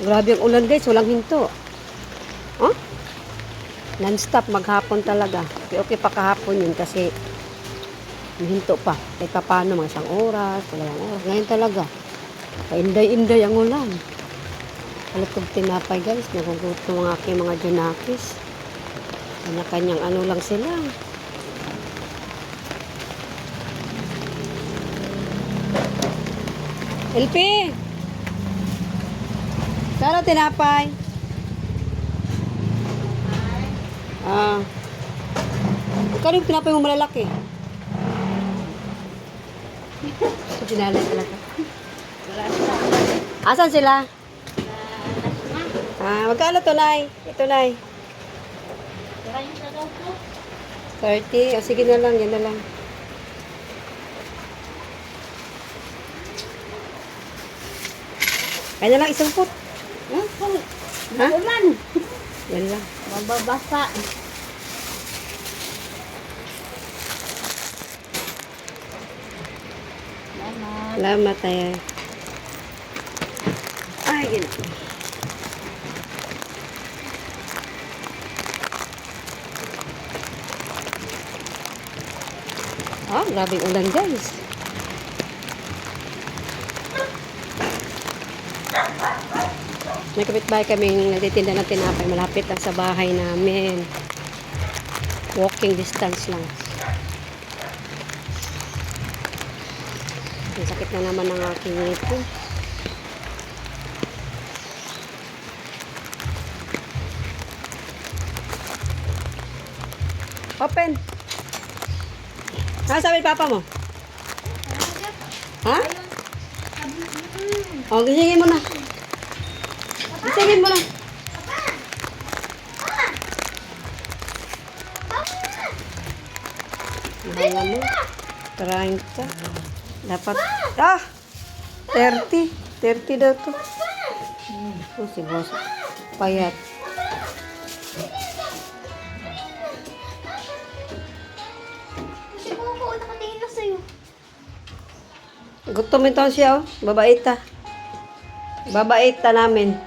Grabe ang ulan guys, walang hinto. Oh? Non-stop maghapon talaga. Okay pa kahapon yun kasi hinto pa. Kahit pa paano, mga isang oras, dalawang oras. Ngayon talaga. Painday-inday ang ulan. Halutog tinapay guys. Nagugutom ang aking mga junakis. Kanya-kanyang ano lang sila. LP! Saro tinapay? Kano yung tinapay mo malalaki? Sinalay talaga. Asan sila? Magkano to, Nay? Ito, Nay. 30. O, sige na lang. Yan na lang. Kaya lang isumpot. Ha? Yan lang. Mababasa. Salamat tayo. Ay, gano'n. Grabing ulan guys. May kapitbahay kaming nagtitinda ng tinapay. Malapit lang sa bahay namin. Walking distance lang. Ang sakit na naman ng aking ngipin. Open. Ano sabi papa mo? Ha? O, gisingin mo na. Gisingin mo na. Mahal mo. 30. Dapat. 30. 30 daw to. Si boss. Payat. Gutom ito siya, oh. Babaita. Babaita namin.